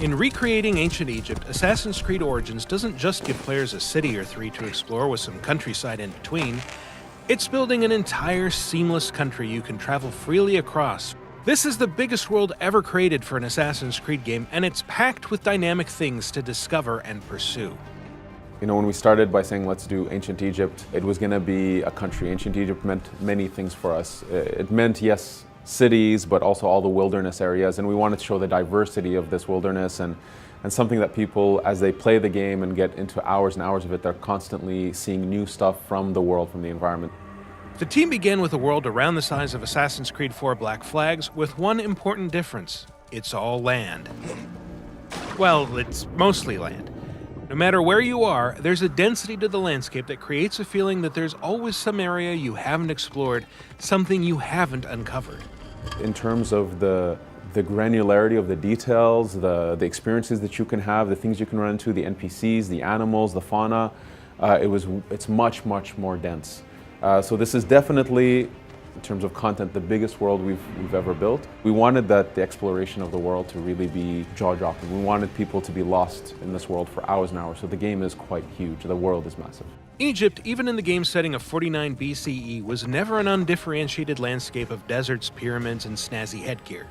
In recreating ancient Egypt, Assassin's Creed Origins doesn't just give players a city or three to explore with some countryside in between. It's building an entire seamless country you can travel freely across. This is the biggest world ever created for an Assassin's Creed game, and it's packed with dynamic things to discover and pursue. You know, when we started by saying let's do ancient Egypt, it was going to be a country. Ancient Egypt meant many things for us. It meant, yes, cities, but also all the wilderness areas, and we wanted to show the diversity of this wilderness and something that people, as they play the game and get into hours and hours of it, they're constantly seeing new stuff from the world, from the environment. The team began with a world around the size of Assassin's Creed 4 Black Flags, with one important difference: it's all land. Well, it's mostly land. No matter where you are, there's a density to the landscape that creates a feeling that there's always some area you haven't explored, something you haven't uncovered. In terms of the granularity of the details, the experiences that you can have, the things you can run into, the NPCs, the animals, the fauna, it's much, much more dense. So this is definitely, in terms of content, the biggest world we've ever built. We wanted the exploration of the world to really be jaw-dropping. We wanted people to be lost in this world for hours and hours, so the game is quite huge. The world is massive. Egypt, even in the game setting of 49 BCE, was never an undifferentiated landscape of deserts, pyramids, and snazzy headgear.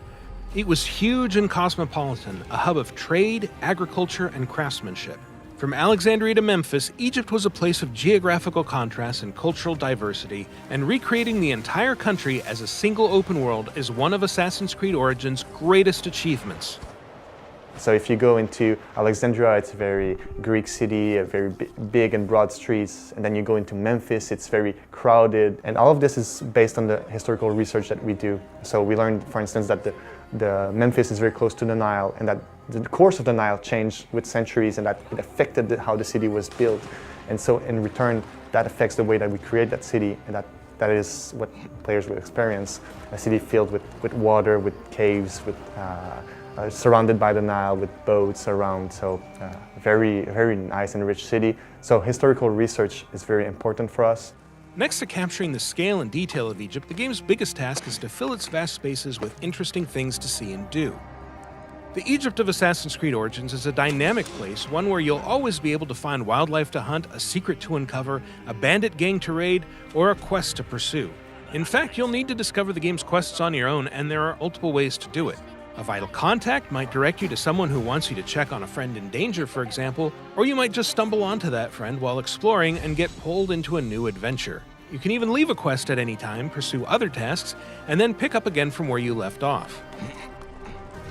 It was huge and cosmopolitan, a hub of trade, agriculture, and craftsmanship. From Alexandria to Memphis, Egypt was a place of geographical contrast and cultural diversity, and recreating the entire country as a single open world is one of Assassin's Creed Origins' greatest achievements. So if you go into Alexandria, it's a very Greek city, a very big and broad streets. And then you go into Memphis, it's very crowded. And all of this is based on the historical research that we do. So we learned, for instance, that the Memphis is very close to the Nile, and that the course of the Nile changed with centuries, and that it affected how the city was built. And so in return, that affects the way that we create that city, and that is what players will experience. A city filled with water, with caves, with surrounded by the Nile, with boats around. So very, very nice and rich city. So historical research is very important for us. Next to capturing the scale and detail of Egypt, the game's biggest task is to fill its vast spaces with interesting things to see and do. The Egypt of Assassin's Creed Origins is a dynamic place, one where you'll always be able to find wildlife to hunt, a secret to uncover, a bandit gang to raid, or a quest to pursue. In fact, you'll need to discover the game's quests on your own, and there are multiple ways to do it. A vital contact might direct you to someone who wants you to check on a friend in danger, for example, or you might just stumble onto that friend while exploring and get pulled into a new adventure. You can even leave a quest at any time, pursue other tasks, and then pick up again from where you left off.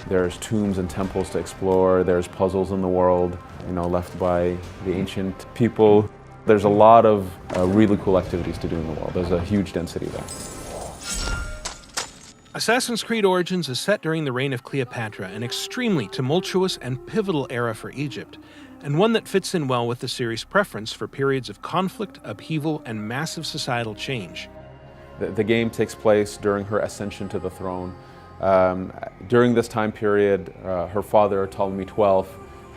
There's tombs and temples to explore, there's puzzles in the world, left by the ancient people. There's a lot of really cool activities to do in the world. There's a huge density there. Assassin's Creed Origins is set during the reign of Cleopatra, an extremely tumultuous and pivotal era for Egypt, and one that fits in well with the series' preference for periods of conflict, upheaval, and massive societal change. The game takes place during her ascension to the throne. During this time period, her father, Ptolemy XII,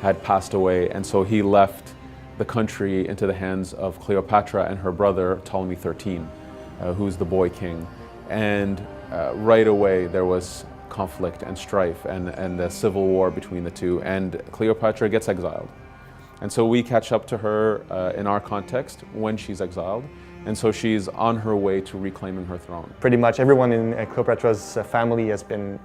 had passed away, and so he left the country into the hands of Cleopatra and her brother, Ptolemy XIII, who's the boy king. And right away there was conflict and strife and a civil war between the two, and Cleopatra gets exiled. And so we catch up to her in our context when she's exiled, and so she's on her way to reclaiming her throne. Pretty much everyone in Cleopatra's family has been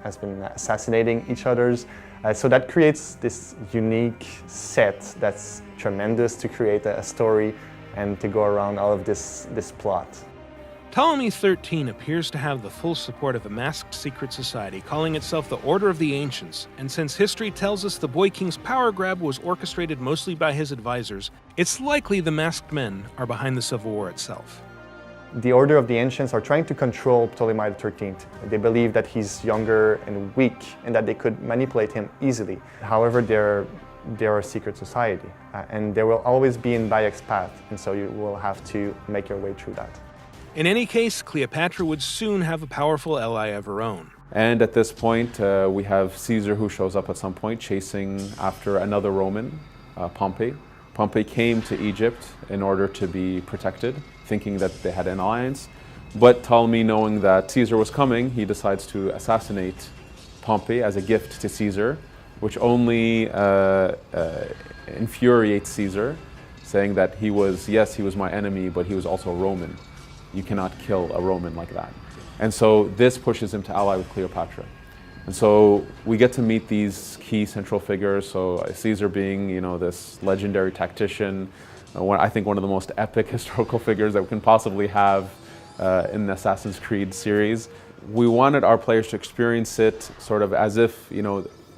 assassinating each other's, so that creates this unique set that's tremendous to create a story and to go around all of this plot. Ptolemy XIII appears to have the full support of a masked secret society calling itself the Order of the Ancients, and since history tells us the Boy King's power grab was orchestrated mostly by his advisors, it's likely the masked men are behind the civil war itself. The Order of the Ancients are trying to control Ptolemy XIII. They believe that he's younger and weak and that they could manipulate him easily. However, they're a secret society, and they will always be in Bayek's path, and so you will have to make your way through that. In any case, Cleopatra would soon have a powerful ally of her own. And at this point, we have Caesar, who shows up at some point chasing after another Roman, Pompey. Pompey came to Egypt in order to be protected, thinking that they had an alliance. But Ptolemy, knowing that Caesar was coming, he decides to assassinate Pompey as a gift to Caesar, which only infuriates Caesar, saying that he was my enemy, but he was also Roman. You cannot kill a Roman like that. And so this pushes him to ally with Cleopatra. And so we get to meet these key central figures. So Caesar being, this legendary tactician, I think one of the most epic historical figures that we can possibly have in the Assassin's Creed series. We wanted our players to experience it sort of as if,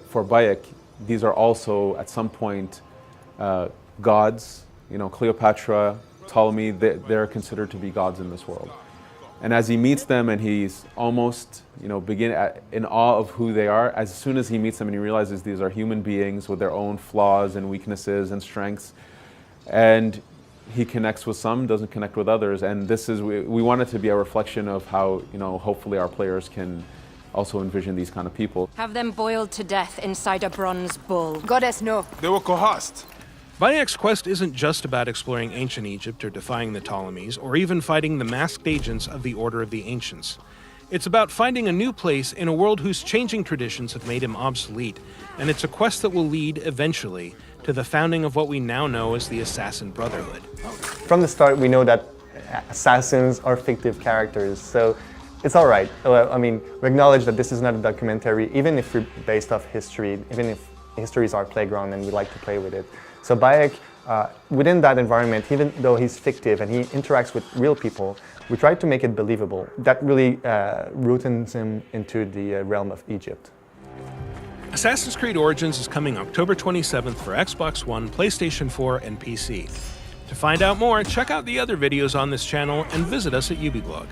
for Bayek, these are also at some point gods. Cleopatra, Ptolemy, they're considered to be gods in this world. And as he meets them and he's almost, in awe of who they are, as soon as he meets them and he realizes these are human beings with their own flaws and weaknesses and strengths, and he connects with some, doesn't connect with others. And we want it to be a reflection of how, hopefully our players can also envision these kind of people. Have them boiled to death inside a bronze bull. Goddess, no. They were coerced. Bayek's quest isn't just about exploring ancient Egypt or defying the Ptolemies, or even fighting the masked agents of the Order of the Ancients. It's about finding a new place in a world whose changing traditions have made him obsolete, and it's a quest that will lead, eventually, to the founding of what we now know as the Assassin Brotherhood. From the start, we know that assassins are fictive characters, so it's all right. We acknowledge that this is not a documentary, even if we're based off history, even if history is our playground and we like to play with it. So Bayek, within that environment, even though he's fictive and he interacts with real people, we try to make it believable. That really rootens him into the realm of Egypt. Assassin's Creed Origins is coming October 27th for Xbox One, PlayStation 4, and PC. To find out more, check out the other videos on this channel and visit us at Ubiblog.